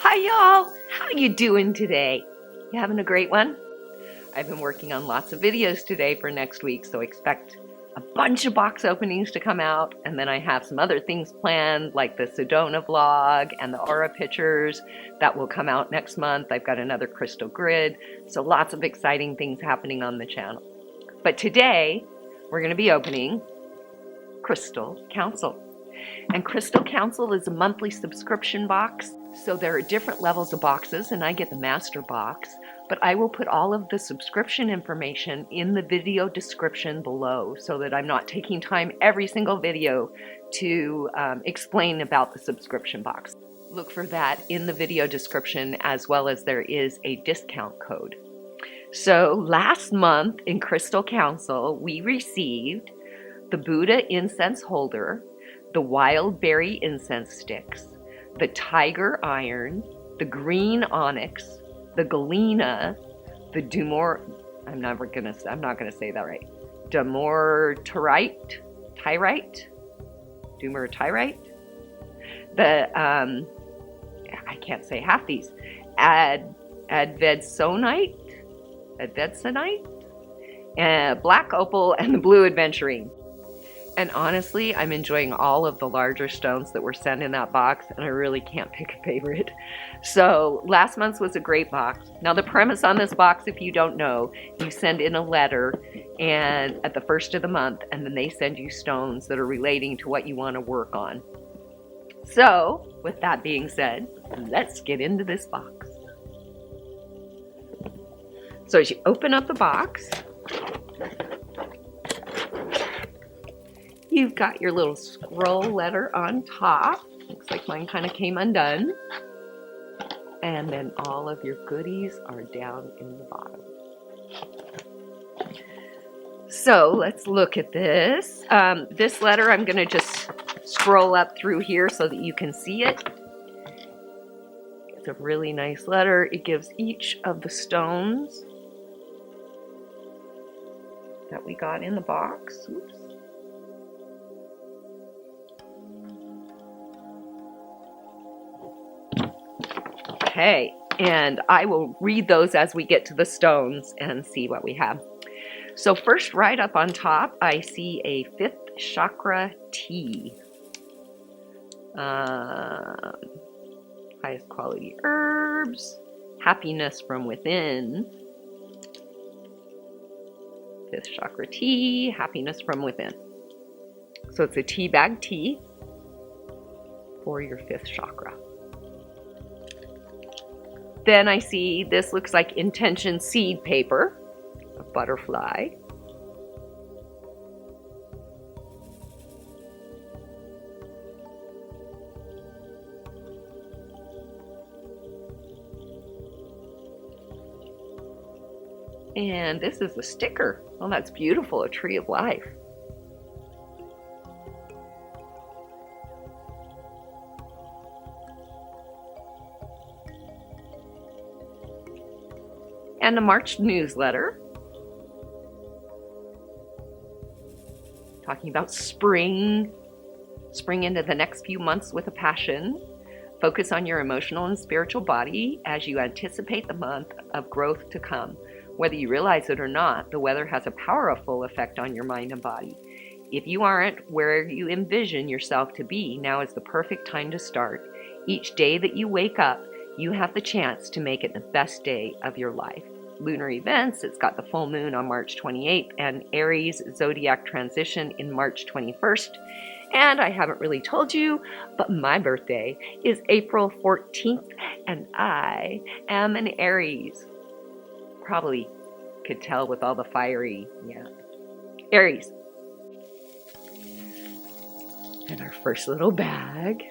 Hi y'all, how you doing today? You having a great one? I've been working on lots of videos today for next week, so expect a bunch of box openings to come out, and then I have some other things planned like the Sedona vlog and the aura pictures that will come out next month. I've got another crystal grid, so lots of exciting things happening on the channel. But today we're going to be opening Crystal Council. And Crystal Council is a monthly subscription box. So there are different levels of boxes, and I get the master box, but I will put all of the subscription information in the video description below so that I'm not taking time every single video to explain about the subscription box. Look for that in the video description, as well as there is a discount code. So last month in Crystal Council, we received the Buddha incense holder, the wild berry incense sticks, the tiger iron, the green onyx, the galena, the I'm not gonna say that right. Dumortierite, the I can't say half these. Advedsonite, black opal, and the blue adventurine. And honestly, I'm enjoying all of the larger stones that were sent in that box, and I really can't pick a favorite. So last month's was a great box. Now the premise on this box, if you don't know, you send in a letter and at the first of the month, and then they send you stones that are relating to what you want to work on. So with that being said, let's get into this box. So as you open up the box, you've got your little scroll letter on top. Looks like mine kind of came undone. And then all of your goodies are down in the bottom. So let's look at this. This letter, I'm going to just scroll up through here so that you can see it. It's a really nice letter. It gives each of the stones that we got in the box. Oops. Okay, and I will read those as we get to the stones and see what we have. So first, right up on top, I see a 5th chakra tea. Highest quality herbs, happiness from within. 5th chakra tea, happiness from within. So it's a tea bag tea for your 5th chakra. Then I see this looks like intention seed paper, a butterfly. And this is a sticker. Oh, that's beautiful, a tree of life. And a March newsletter talking about spring into the next few months with a passion. Focus on your emotional and spiritual body as you anticipate the month of growth to come. Whether you realize it or not, the weather has a powerful effect on your mind and body. If you aren't where you envision yourself to be, now is the perfect time to start. Each day that you wake up, you have the chance to make it the best day of your life. Lunar events, it's got the full moon on March 28th and Aries zodiac transition in March 21st. And I haven't really told you, but my birthday is April 14th and I am an Aries. Probably could tell with all the fiery, Aries. And our first little bag.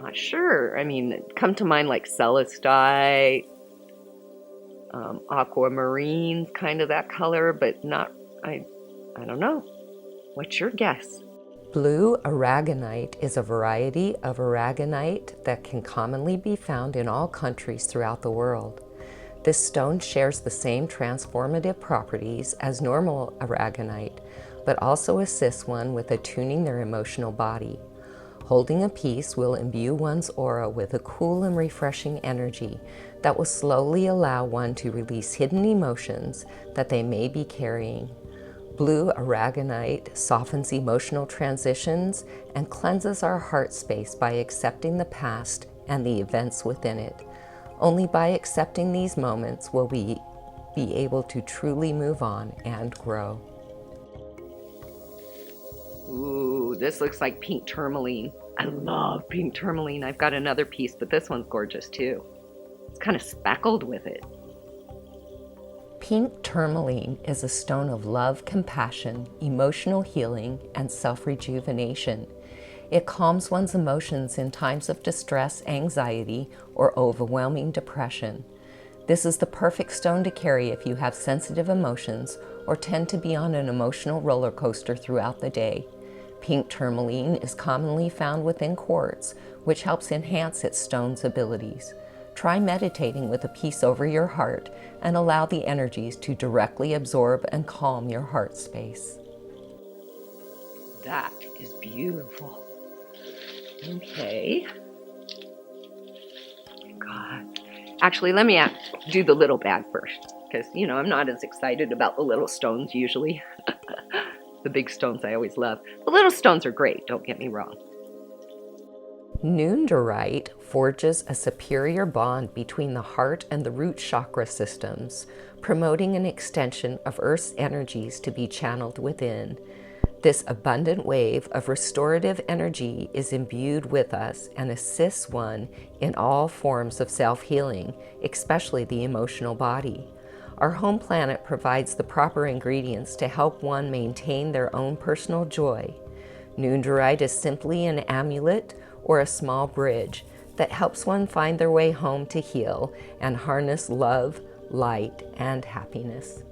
Not sure. I mean, come to mind like celestite, aquamarine, kind of that color, but not, I don't know. What's your guess? Blue Aragonite is a variety of Aragonite that can commonly be found in all countries throughout the world. This stone shares the same transformative properties as normal Aragonite, but also assists one with attuning their emotional body. Holding a piece will imbue one's aura with a cool and refreshing energy that will slowly allow one to release hidden emotions that they may be carrying. Blue Aragonite softens emotional transitions and cleanses our heart space by accepting the past and the events within it. Only by accepting these moments will we be able to truly move on and grow. Ooh, this looks like pink tourmaline. I love pink tourmaline. I've got another piece, but this one's gorgeous too. It's kind of speckled with it. Pink tourmaline is a stone of love, compassion, emotional healing, and self-rejuvenation. It calms one's emotions in times of distress, anxiety, or overwhelming depression. This is the perfect stone to carry if you have sensitive emotions or tend to be on an emotional roller coaster throughout the day. Pink tourmaline is commonly found within quartz, which helps enhance its stone's abilities. Try meditating with a piece over your heart and allow the energies to directly absorb and calm your heart space. That is beautiful. Okay. God. Actually, let me do the little bag first, because, you know, I'm not as excited about the little stones usually. The big stones I always love. The little stones are great, don't get me wrong. Nundoorite forges a superior bond between the heart and the root chakra systems, promoting an extension of Earth's energies to be channeled within. This abundant wave of restorative energy is imbued with us and assists one in all forms of self-healing, especially the emotional body. Our home planet provides the proper ingredients to help one maintain their own personal joy. Nundoorite is simply an amulet or a small bridge that helps one find their way home to heal and harness love, light, and happiness.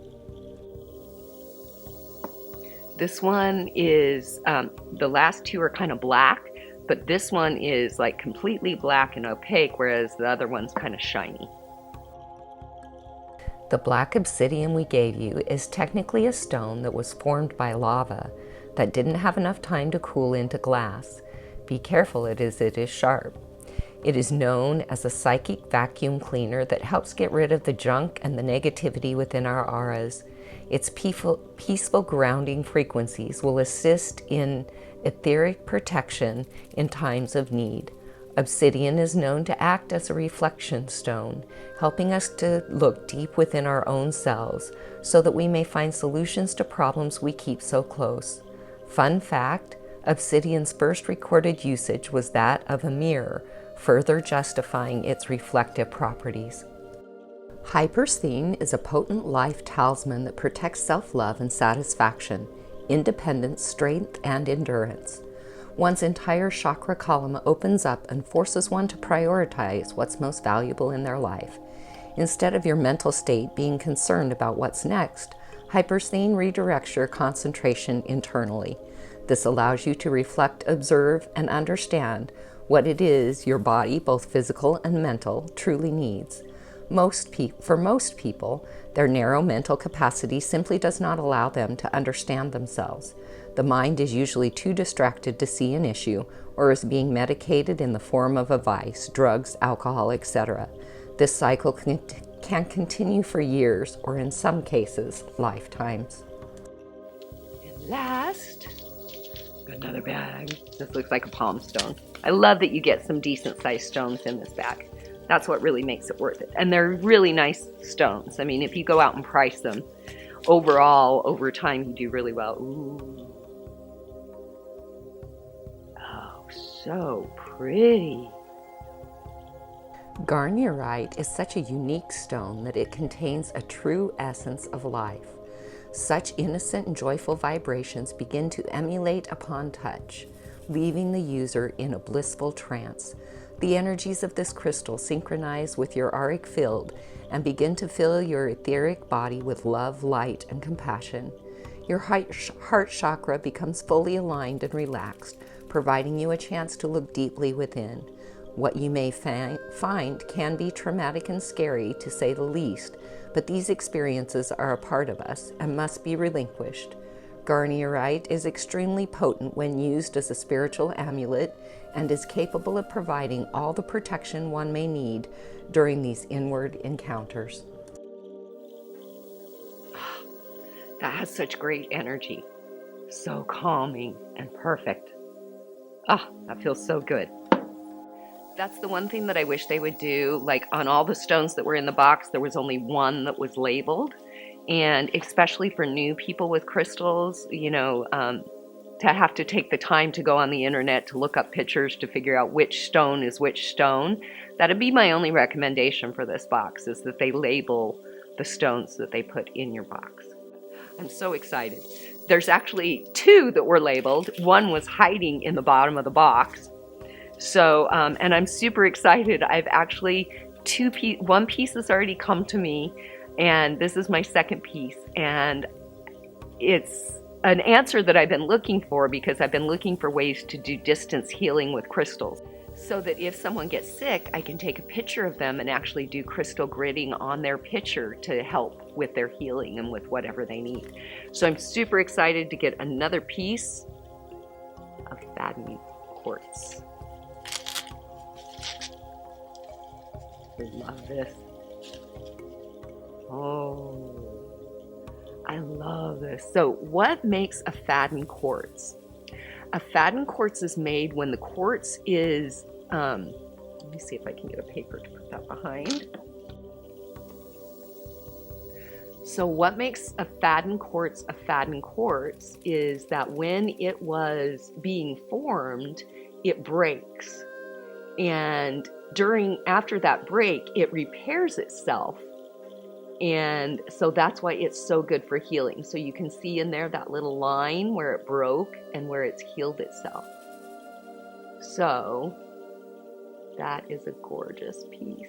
This one is, the last two are kind of black, but this one is like completely black and opaque, whereas the other one's kind of shiny. The black obsidian we gave you is technically a stone that was formed by lava that didn't have enough time to cool into glass. Be careful, it is sharp. It is known as a psychic vacuum cleaner that helps get rid of the junk and the negativity within our auras. Its peaceful grounding frequencies will assist in etheric protection in times of need. Obsidian is known to act as a reflection stone, helping us to look deep within our own selves so that we may find solutions to problems we keep so close. Fun fact, obsidian's first recorded usage was that of a mirror, further justifying its reflective properties. Hypersthene is a potent life talisman that protects self-love and satisfaction, independence, strength, and endurance. One's entire chakra column opens up and forces one to prioritize what's most valuable in their life. Instead of your mental state being concerned about what's next, Hypersthene redirects your concentration internally. This allows you to reflect, observe, and understand what it is your body, both physical and mental, truly needs. For most people, their narrow mental capacity simply does not allow them to understand themselves. The mind is usually too distracted to see an issue or is being medicated in the form of a vice, drugs, alcohol, etc. This cycle can continue for years or in some cases, lifetimes. And last, another bag. This looks like a Palmstone. I love that you get some decent sized stones in this bag. That's what really makes it worth it. And they're really nice stones. I mean, if you go out and price them, overall, over time, you do really well. Ooh. Oh, so pretty. Garnierite is such a unique stone that it contains a true essence of life. Such innocent and joyful vibrations begin to emulate upon touch, leaving the user in a blissful trance. The energies of this crystal synchronize with your auric field and begin to fill your etheric body with love, light, and compassion. Your heart chakra becomes fully aligned and relaxed, providing you a chance to look deeply within. What you may find can be traumatic and scary, to say the least, but these experiences are a part of us and must be relinquished. Garnierite is extremely potent when used as a spiritual amulet and is capable of providing all the protection one may need during these inward encounters. That has such great energy. So calming and perfect. That feels so good. That's the one thing that I wish they would do. Like on all the stones that were in the box, there was only one that was labeled. And especially for new people with crystals, to have to take the time to go on the internet to look up pictures to figure out which stone is which stone. That'd be my only recommendation for this box, is that they label the stones that they put in your box. I'm so excited. There's actually two that were labeled. One was hiding in the bottom of the box. So, and I'm super excited. I've actually one piece has already come to me, and this is my second piece. And it's an answer that I've been looking for, because I've been looking for ways to do distance healing with crystals, so that if someone gets sick, I can take a picture of them and actually do crystal gridding on their picture to help with their healing and with whatever they need. So I'm super excited to get another piece of Faden Quartz. I love this. Oh, I love this. So what makes a Faden Quartz? A Faden Quartz is made when the quartz is, let me see if I can get a paper to put that behind. So what makes a Faden Quartz is that when it was being formed, it breaks. And after that break, it repairs itself. And so that's why it's so good for healing. So you can see in there that little line where it broke and where it's healed itself. So that is a gorgeous piece.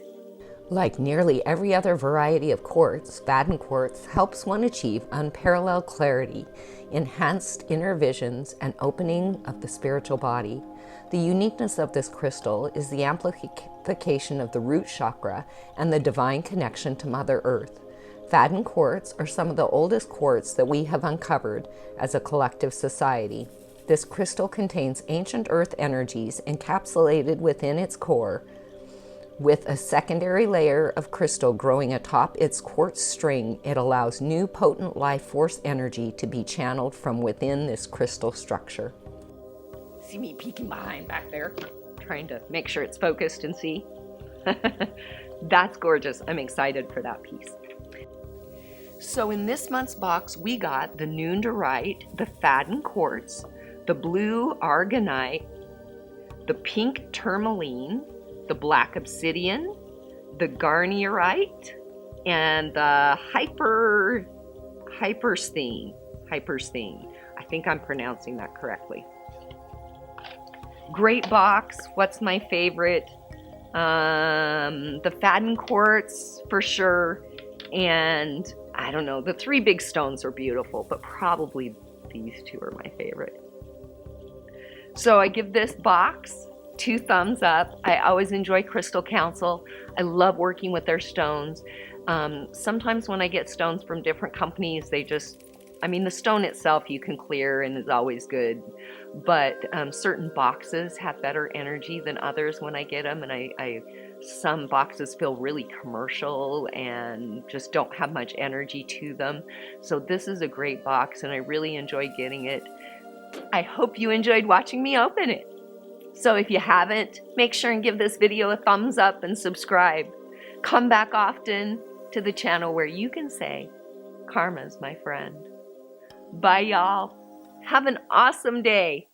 Like nearly every other variety of quartz, Faden Quartz helps one achieve unparalleled clarity, enhanced inner visions, and opening of the spiritual body. The uniqueness of this crystal is the amplification of the root chakra and the divine connection to Mother Earth. Faden Quartz are some of the oldest quartz that we have uncovered as a collective society. This crystal contains ancient earth energies encapsulated within its core, with a secondary layer of crystal growing atop its quartz string. It allows new potent life force energy to be channeled from within this crystal structure. See me peeking behind back there, trying to make sure it's focused and see. That's gorgeous. I'm excited for that piece. So in this month's box, we got the Nundoorite, the Faden Quartz, the blue Aragonite, the pink Tourmaline, the black Obsidian, the Garnierite, and the Hypersthene. I think I'm pronouncing that correctly. Great box. What's my favorite? The Faden Quartz for sure. And I don't know, the three big stones are beautiful, but probably these two are my favorite. So I give this box 2 thumbs up. I always enjoy Crystal Council. I love working with their stones. Sometimes when I get stones from different companies, the stone itself you can clear and is always good, but certain boxes have better energy than others when I get them, and some boxes feel really commercial and just don't have much energy to them. So this is a great box, and I really enjoy getting it. I hope you enjoyed watching me open it. So if you haven't, make sure and give this video a thumbs up and subscribe. Come back often to the channel where you can say, Karma's my friend. Bye, y'all. Have an awesome day.